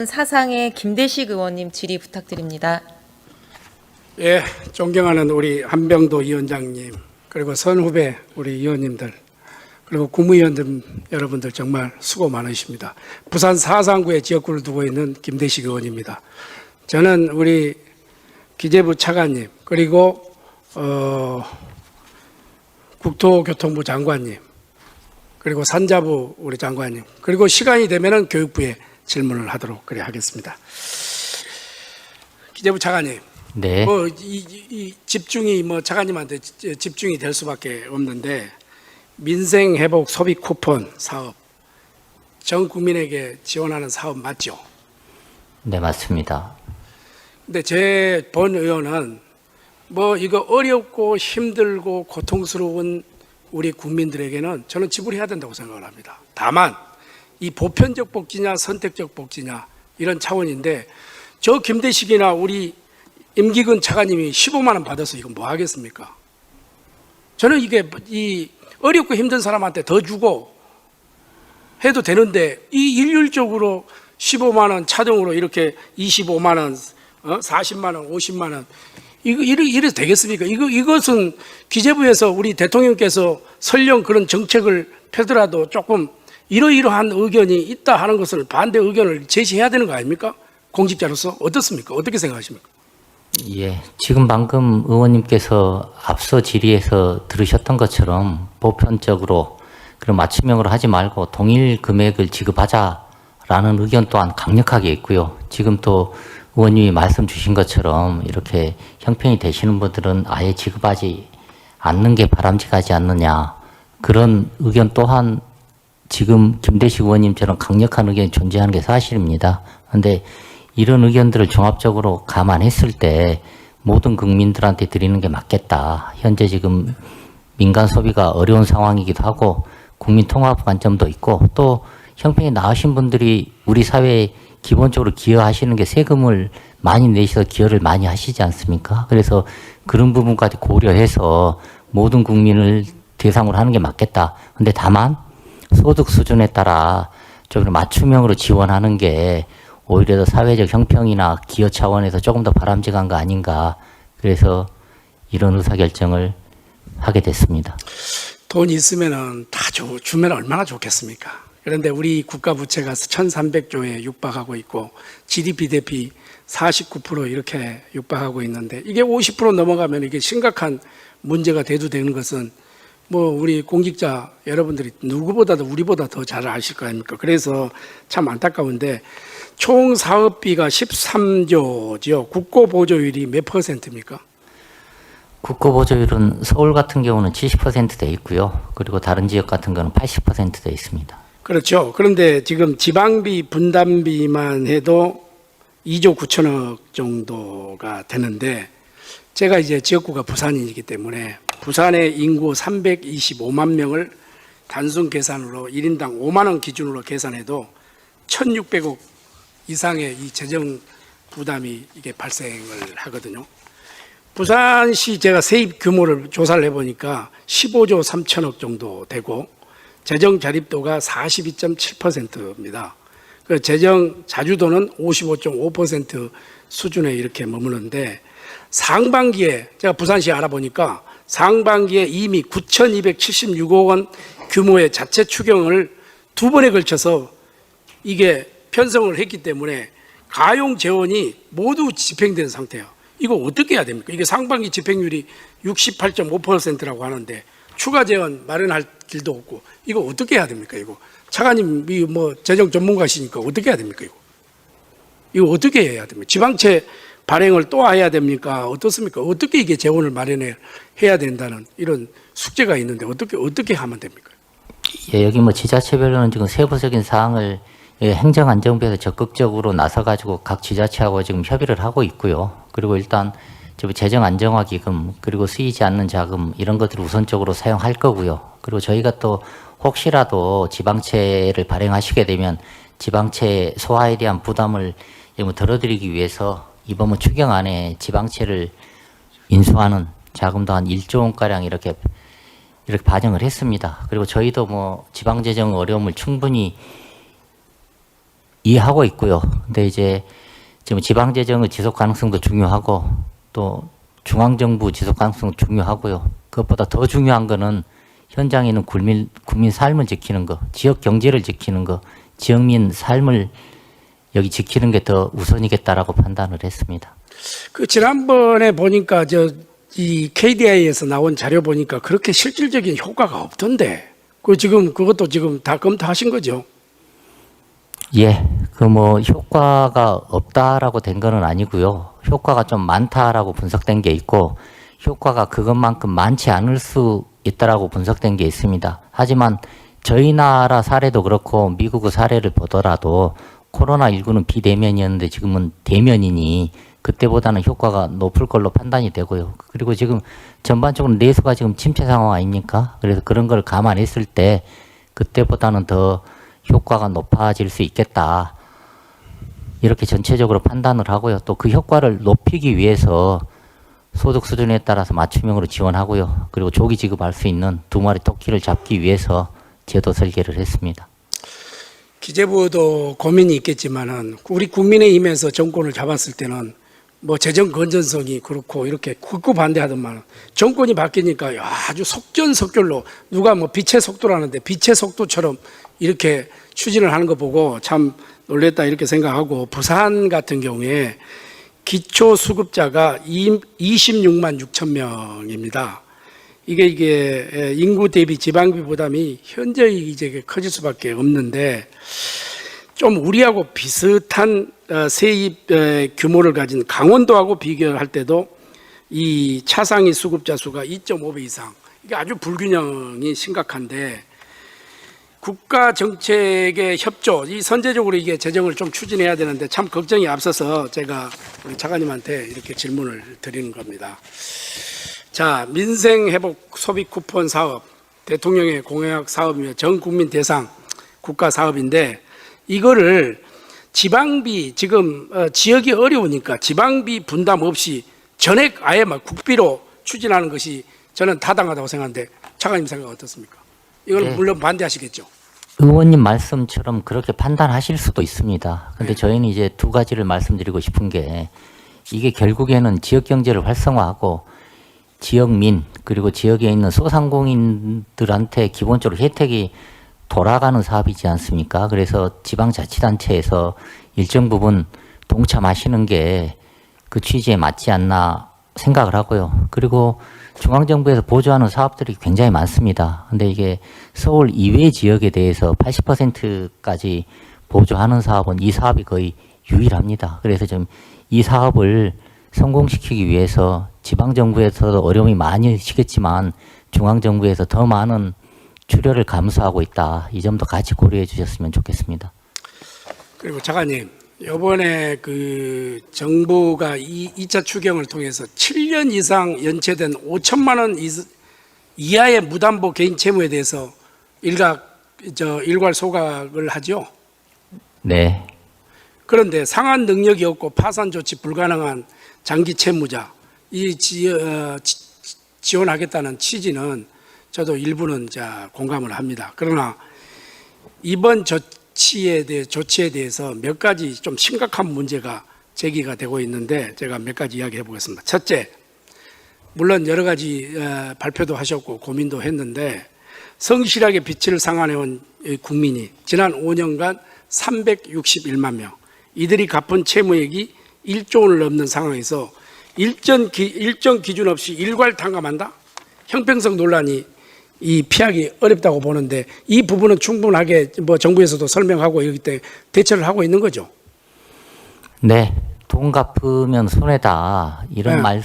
사상의 김대식 의원님 질의 부탁드립니다. 예, 존경하는 우리 한병도 위원장님, 그리고 선후배 우리 의원님들, 그리고 국무위원들 여러분들 정말 수고 많으십니다. 부산 사상구에 지역구를 두고 있는 김대식 의원입니다. 저는 우리 기재부 차관님, 그리고 국토교통부 장관님, 그리고 산자부 우리 장관님, 그리고 시간이 되면은 교육부에 질문을 하도록 그래 하겠습니다. 기재부 차관님, 네. 이 집중이 차관님한테 집중이 될 수밖에 없는데, 민생 회복 소비 쿠폰 사업 전 국민에게 지원하는 사업 맞죠? 네, 맞습니다. 근데 제 본 의원은 이거 어렵고 힘들고 고통스러운 우리 국민들에게는 저는 지불해야 된다고 생각을 합니다. 다만 이 보편적 복지냐 선택적 복지냐 이런 차원인데, 저 김대식이나 우리 임기근 차관님이 15만 원 받아서 이거 뭐 하겠습니까? 저는 이게 이 어렵고 힘든 사람한테 더 주고 해도 되는데, 이 일률적으로 15만 원 차등으로 이렇게 25만 원, 40만 원, 50만 원 이래도 되겠습니까? 이것은 기재부에서 우리 대통령께서 설령 그런 정책을 펴더라도 조금 이러이러한 의견이 있다 하는 것을 반대 의견을 제시해야 되는 거 아닙니까? 공직자로서 어떻습니까? 어떻게 생각하십니까? 예, 지금 방금 의원님께서 앞서 질의에서 들으셨던 것처럼 보편적으로 그런 맞춤형으로 하지 말고 동일 금액을 지급하자라는 의견 또한 강력하게 있고요. 지금 또 의원님이 말씀 주신 것처럼 이렇게 형평이 되시는 분들은 아예 지급하지 않는 게 바람직하지 않느냐, 그런 의견 또한 지금 김대식 의원님처럼 강력한 의견이 존재하는 게 사실입니다. 그런데 이런 의견들을 종합적으로 감안했을 때 모든 국민들한테 드리는 게 맞겠다. 현재 지금 민간 소비가 어려운 상황이기도 하고 국민 통합 관점도 있고, 또 형평이 나으신 분들이 우리 사회에 기본적으로 기여하시는 게 세금을 많이 내셔서 기여를 많이 하시지 않습니까? 그래서 그런 부분까지 고려해서 모든 국민을 대상으로 하는 게 맞겠다. 근데 다만 소득 수준에 따라 좀 맞춤형으로 지원하는 게 오히려 더 사회적 형평이나 기여 차원에서 조금 더 바람직한 거 아닌가. 그래서 이런 의사결정을 하게 됐습니다. 돈 있으면은 다 주면 얼마나 좋겠습니까? 그런데 우리 국가 부채가 1,300조에 육박하고 있고 GDP 대비 49% 이렇게 육박하고 있는데, 이게 50% 넘어가면 이게 심각한 문제가 대두되는 것은 우리 공직자 여러분들이 누구보다도 우리보다 더 잘 아실 거 아닙니까? 그래서 참 안타까운데, 총 사업비가 13조죠. 국고보조율이 몇 %입니까? 국고보조율은 서울 같은 경우는 70% 돼 있고요. 그리고 다른 지역 같은 경우는 80% 돼 있습니다. 그렇죠. 그런데 지금 지방비 분담비만 해도 2조 9천억 정도가 되는데, 제가 이제 지역구가 부산이기 때문에 부산의 인구 325만 명을 단순 계산으로 1인당 5만 원 기준으로 계산해도 1,600억 이상의 이 재정 부담이 이게 발생을 하거든요. 부산시 제가 세입 규모를 조사를 해보니까 15조 3천억 정도 되고 재정 자립도가 42.7%입니다. 그 재정 자주도는 55.5% 수준에 이렇게 머무는데, 상반기에 제가 부산시 알아보니까 상반기에 이미 9,276억 원 규모의 자체 추경을 두 번에 걸쳐서 이게 편성을 했기 때문에 가용 재원이 모두 집행된 상태예요. 이거 어떻게 해야 됩니까? 이게 상반기 집행률이 68.5%라고 하는데 추가 재원 마련할 길도 없고, 이거 어떻게 해야 됩니까? 이거 차관님이 재정 전문가시니까 어떻게 해야 됩니까? 이거 어떻게 해야 됩니까? 지방채 발행을 또 해야 됩니까? 어떻습니까? 어떻게 이게 재원을 마련해야 된다는 이런 숙제가 있는데 어떻게 하면 됩니까? 예, 여기 지자체별로는 지금 세부적인 사항을 행정안전부에서 적극적으로 나서가지고 각 지자체하고 지금 협의를 하고 있고요. 그리고 일단 재정안정화기금, 그리고 쓰이지 않는 자금, 이런 것들을 우선적으로 사용할 거고요. 그리고 저희가 또 혹시라도 지방채를 발행하시게 되면 지방채 소화에 대한 부담을 덜어드리기 위해서 이번 추경 안에 지방채를 인수하는 자금도 한 1조 원가량 이렇게 반영을 했습니다. 그리고 저희도 지방재정 어려움을 충분히 이해하고 있고요. 근데 이제 지금 지방 재정의 지속 가능성도 중요하고 또 중앙 정부 지속 가능성도 중요하고요. 그것보다 더 중요한 거는 현장에 있는 국민 삶을 지키는 거, 지역 경제를 지키는 거, 지역민 삶을 여기 지키는 게 더 우선이겠다라고 판단을 했습니다. 그 지난번에 보니까 이 KDI에서 나온 자료 보니까 그렇게 실질적인 효과가 없던데. 그것도 지금 다 검토하신 거죠? 예, 그 뭐 효과가 없다라고 된 거는 아니고요. 효과가 좀 많다라고 분석된 게 있고 효과가 그것만큼 많지 않을 수 있다라고 분석된 게 있습니다. 하지만 저희 나라 사례도 그렇고 미국의 사례를 보더라도 코로나19는 비대면이었는데 지금은 대면이니 그때보다는 효과가 높을 걸로 판단이 되고요. 그리고 지금 전반적으로 내수가 지금 침체 상황 아닙니까? 그래서 그런 걸 감안했을 때 그때보다는 더 효과가 높아질 수 있겠다. 이렇게 전체적으로 판단을 하고요. 또 그 효과를 높이기 위해서 소득 수준에 따라서 맞춤형으로 지원하고요. 그리고 조기 지급할 수 있는 두 마리 토끼를 잡기 위해서 제도 설계를 했습니다. 기재부도 고민이 있겠지만은 우리 국민의힘에서 정권을 잡았을 때는 뭐 재정 건전성이 그렇고 이렇게 극구 반대하더만 정권이 바뀌니까 아주 속전속결로 누가 뭐 빛의 속도라는데 빛의 속도처럼 이렇게 추진을 하는 거 보고 참 놀랬다 이렇게 생각하고 부산 같은 경우에 기초 수급자가 26만 6천 명입니다. 이게 인구 대비 지방비 부담이 현저히 이제 커질 수밖에 없는데 좀 우리하고 비슷한 세입 규모를 가진 강원도하고 비교할 때도 이 차상위 수급자 수가 2.5배 이상 이게 아주 불균형이 심각한데 국가 정책의 협조, 이 선제적으로 이게 재정을 좀 추진해야 되는데 참 걱정이 앞서서 제가 우리 차관님한테 이렇게 질문을 드리는 겁니다. 자, 민생회복 소비 쿠폰 사업, 대통령의 공약 사업이며 전 국민 대상 국가 사업인데 이거를 지방비 지금 지역이 어려우니까 지방비 분담 없이 전액 아예 막 국비로 추진하는 것이 저는 타당하다고 생각하는데 차관님 생각 어떻습니까? 이걸 네. 물론 반대하시겠죠. 의원님 말씀처럼 그렇게 판단하실 수도 있습니다. 근데 저희는 이제 두 가지를 말씀드리고 싶은 게 이게 결국에는 지역 경제를 활성화하고 지역민 그리고 지역에 있는 소상공인들한테 기본적으로 혜택이 돌아가는 사업이지 않습니까? 그래서 지방자치단체에서 일정 부분 동참하시는 게 그 취지에 맞지 않나 생각을 하고요. 그리고 중앙정부에서 보조하는 사업들이 굉장히 많습니다. 근데 이게 서울 이외 지역에 대해서 80%까지 보조하는 사업은 이 사업이 거의 유일합니다. 그래서 좀 이 사업을 성공시키기 위해서 지방정부에서도 어려움이 많으시겠지만 중앙정부에서 더 많은 출혈을 감수하고 있다. 이 점도 같이 고려해 주셨으면 좋겠습니다. 그리고 차관님, 이번에 그 정부가 2차 추경을 통해서 7년 이상 연체된 5천만 원 이하의 무담보 개인 채무에 대해서 일괄 소각을 하죠. 네. 그런데 상환 능력이 없고 파산 조치 불가능한 장기 채무자 지원하겠다는 취지는 저도 일부는 공감을 합니다. 그러나 이번 조치에 대해서 몇 가지 좀 심각한 문제가 제기가 되고 있는데 제가 몇 가지 이야기해 보겠습니다. 첫째, 물론 여러 가지 발표도 하셨고 고민도 했는데 성실하게 빚을 상환해온 국민이 지난 5년간 361만 명, 이들이 갚은 채무액이 1조 원을 넘는 상황에서 일정 기준 없이 일괄 탕감한다? 형평성 논란이 피하기 어렵다고 보는데 이 부분은 충분하게 정부에서도 설명하고 이렇기 때문에 대처를 하고 있는 거죠. 네. 돈 갚으면 손해다. 이런 네.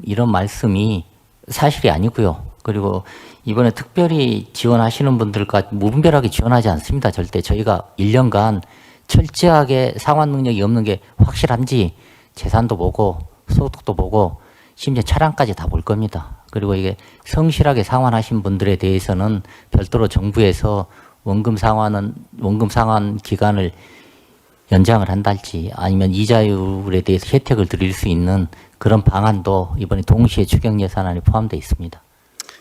이런 말씀이 사실이 아니고요. 그리고 이번에 특별히 지원하시는 분들과 무분별하게 지원하지 않습니다. 절대. 저희가 1년간 철저하게 상환 능력이 없는 게 확실한지 재산도 보고 소득도 보고 심지어 차량까지 다 볼 겁니다. 그리고 이게 성실하게 상환하신 분들에 대해서는 별도로 정부에서 원금 상환 기간을 연장을 한달지 아니면 이자율에 대해서 혜택을 드릴 수 있는 그런 방안도 이번에 동시에 추경 예산안에 포함되어 있습니다.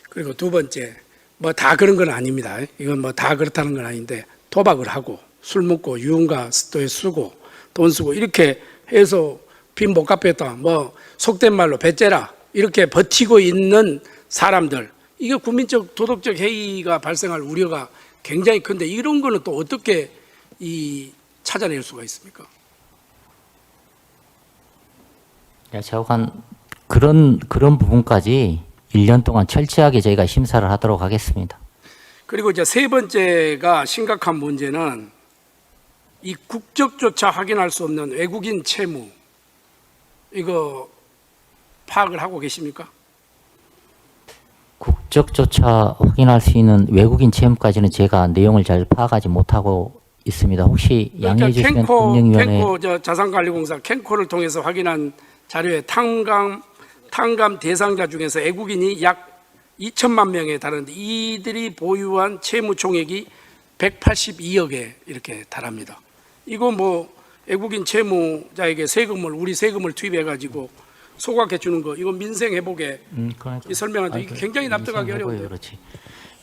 그리고 두 번째, 뭐 다 그런 건 아닙니다. 이건 뭐 다 그렇다는 건 아닌데 도박을 하고 술 먹고 유흥가 또 쓰고 돈 쓰고 이렇게 해서 빚 못 갚았다. 뭐 속된 말로 배째라 이렇게 버티고 있는 사람들 이게 국민적 도덕적 해이가 발생할 우려가 굉장히 큰데 이런 거는 또 어떻게 찾아낼 수가 있습니까? 차관 그런 부분까지 1년 동안 철저하게 저희가 심사를 하도록 하겠습니다. 그리고 이제 세 번째가 심각한 문제는 이 국적조차 확인할 수 없는 외국인 채무 이거 파악을 하고 계십니까? 국적조차 확인할 수 있는 외국인 채무까지는 제가 내용을 잘 파악하지 못하고 있습니다. 혹시 양해해 주시면 금융위원회 캔코 자산관리공사 캔코를 통해서 확인한 자료에 탕감 대상자 중에서 외국인이 약 2천만 명에 달하는데 이들이 보유한 채무 총액이 182억에 이렇게 달합니다. 이거 뭐 외국인 채무자에게 우리 세금을 투입해 가지고 소각해 주는 거 이거 민생 회복에 이 설명하는데 이게 굉장히 납득하기 어려운데. 그렇지.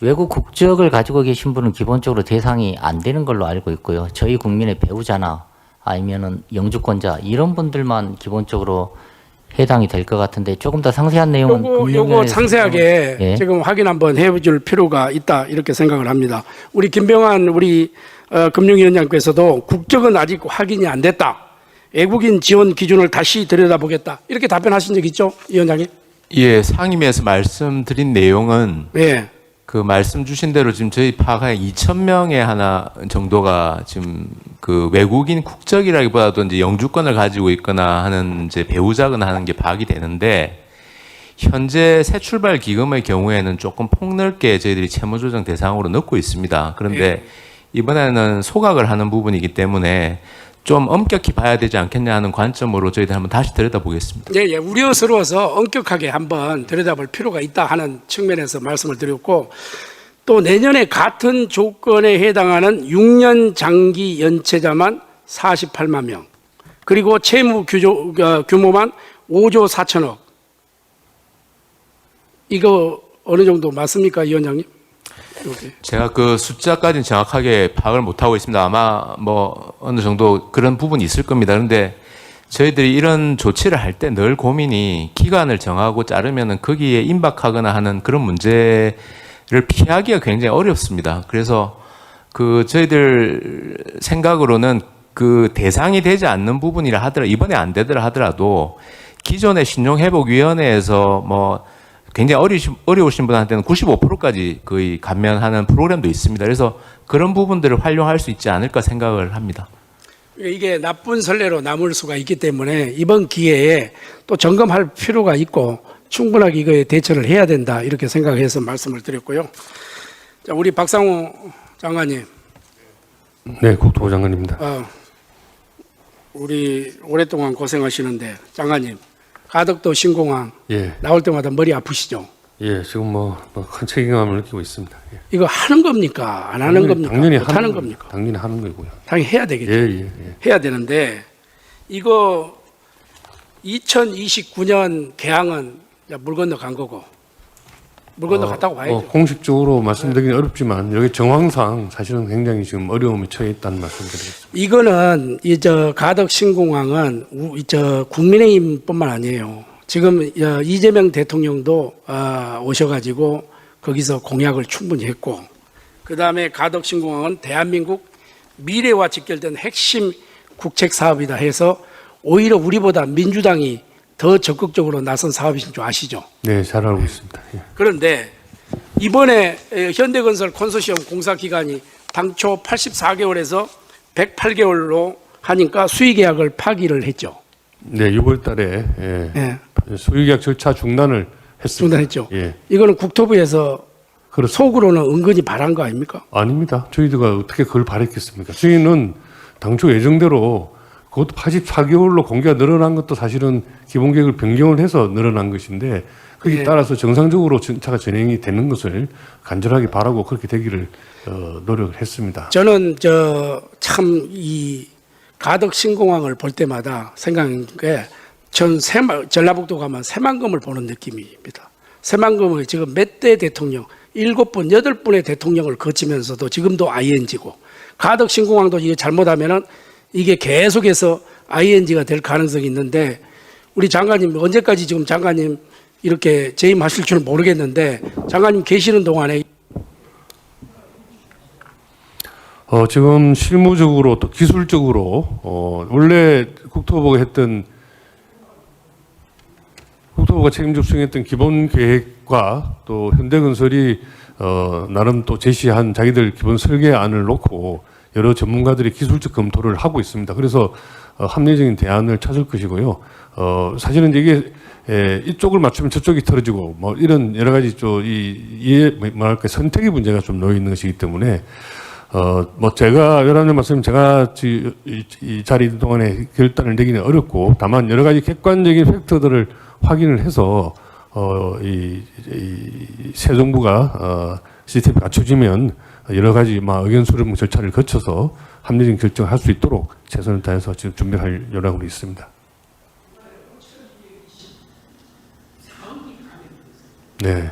외국 국적을 가지고 계신 분은 기본적으로 대상이 안 되는 걸로 알고 있고요. 저희 국민의 배우자나 아니면은 영주권자 이런 분들만 기본적으로 해당이 될 것 같은데 조금 더 상세한 내용은 요거 상세하게 예. 지금 확인 한번 해줄 필요가 있다 이렇게 생각을 합니다. 우리 김병환 금융위원장께서도 국적은 아직 확인이 안 됐다. 외국인 지원 기준을 다시 들여다보겠다. 이렇게 답변하신 적 있죠, 위원장님? 예, 상임위에서 말씀드린 내용은 예. 그 말씀 주신 대로 지금 저희 파악에 2,000명의 하나 정도가 지금 그 외국인 국적이라기보다도 이제 영주권을 가지고 있거나 하는 이제 배우자거나 하는 게 파악이 되는데 현재 새출발 기금의 경우에는 조금 폭넓게 저희들이 채무조정 대상으로 넣고 있습니다. 그런데 이번에는 소각을 하는 부분이기 때문에 좀 엄격히 봐야 되지 않겠냐 하는 관점으로 저희들 한번 다시 들여다보겠습니다. 예, 우려스러워서 엄격하게 한번 들여다볼 필요가 있다 하는 측면에서 말씀을 드렸고 또 내년에 같은 조건에 해당하는 6년 장기 연체자만 48만 명 그리고 채무 규모만 5조 4천억 이거 어느 정도 맞습니까, 위원장님? 이렇게. 제가 그 숫자까지는 정확하게 파악을 못하고 있습니다. 아마 뭐 어느 정도 그런 부분이 있을 겁니다. 그런데 저희들이 이런 조치를 할 때 늘 고민이 기간을 정하고 자르면은 거기에 임박하거나 하는 그런 문제를 피하기가 굉장히 어렵습니다. 그래서 그 저희들 생각으로는 그 대상이 되지 않는 부분이라 하더라도 이번에 안 되더라 하더라도 기존의 신용회복위원회에서 뭐 굉장히 어려우신 분한테는 95%까지 거의 감면하는 프로그램도 있습니다. 그래서 그런 부분들을 활용할 수 있지 않을까 생각을 합니다. 이게 나쁜 선례로 남을 수가 있기 때문에 이번 기회에 또 점검할 필요가 있고 충분하게 이거에 대처를 해야 된다 이렇게 생각해서 말씀을 드렸고요. 자, 우리 박상호 장관님. 네, 국토부 장관입니다. 우리 오랫동안 고생하시는데 장관님 가덕도 신공항 예, 나올 때마다 머리 아프시죠? 예, 지금 큰 책임감을 느끼고 있습니다. 예. 이거 하는 겁니까? 안 하는 겁니까? 당연히 못 하는 겁니까? 당연히 하는 거고요. 당연히 해야 되겠죠. 예. 해야 되는데 이거 2029년 개항은 물 건너 간 거고 물 건너 갔다고 봐야죠. 공식적으로 말씀드리긴 어렵지만 여기 정황상 사실은 굉장히 지금 어려움에 처해 있다는 말씀드리겠습니다. 이거는 가덕 신공항은 국민의힘뿐만 아니에요. 지금 이재명 대통령도 오셔가지고 거기서 공약을 충분히 했고, 그 다음에 가덕 신공항은 대한민국 미래와 직결된 핵심 국책 사업이다 해서 오히려 우리보다 민주당이 더 적극적으로 나선 사업이신 줄 아시죠? 네, 잘 알고 있습니다. 예. 그런데 이번에 현대건설 컨소시엄 공사 기간이 당초 84개월에서 108개월로 하니까 수의계약을 파기를 했죠. 네, 6월 달에 수의계약 절차 중단을 했습니다. 중단했죠. 예, 이거는 국토부에서 그렇습니다. 속으로는 은근히 바란 거 아닙니까? 아닙니다. 저희들가 어떻게 그걸 바랬겠습니까? 저희는 당초 예정대로 그것도 84개월로 공개가 늘어난 것도 사실은 기본계획을 변경을 해서 늘어난 것인데 거기에 따라서 정상적으로 전차가 진행이 되는 것을 간절하게 바라고 그렇게 되기를 노력을 했습니다. 저는 참 이 가덕 신공항을 볼 때마다 생각하는 게 전 전라북도 가면 새만금을 보는 느낌입니다. 새만금을 지금 몇 대 대통령 7분, 8분의 대통령을 거치면서도 지금도 ING고 가덕 신공항도 이게 잘못하면은 이게 계속해서 ING가 될 가능성이 있는데 우리 장관님 언제까지 지금 장관님 이렇게 재임하실 줄 모르겠는데 장관님 계시는 동안에 지금 실무적으로 또 기술적으로 원래 국토부가 책임져 수행했던 기본 계획과 또 현대건설이 나름 또 제시한 자기들 기본 설계안을 놓고 여러 전문가들이 기술적 검토를 하고 있습니다. 그래서 합리적인 대안을 찾을 것이고요. 사실은 이게 이쪽을 맞추면 저쪽이 틀어지고 뭐 이런 여러 가지 뭐랄까 선택의 문제가 좀 놓여 있는 것이기 때문에 뭐 제가 여러분들 말씀 제가 이 자리 동안에 결단을 내기는 어렵고 다만 여러 가지 객관적인 팩터들을 확인을 해서 이 새 정부가 시스템이 갖춰지면 여러 가지 의견 수렴 절차를 거쳐서 합리적인 결정을 할 수 있도록 최선을 다해서 지금 준비할 여력으로 있습니다. 네.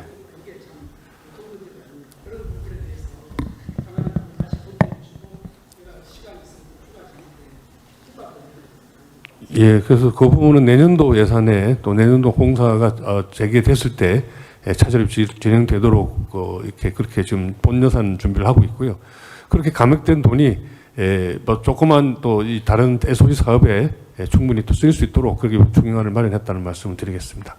예, 그래서 그 부분은 내년도 예산에 또 내년도 공사가 재개됐을 때 차질없이 진행되도록 이렇게 그렇게 지금 본 예산 준비를 하고 있고요. 그렇게 감액된 돈이 뭐 조그만 또 이 다른 SOE 사업에 충분히 또 쓰일 수 있도록 그렇게 중앙을 마련했다는 말씀을 드리겠습니다.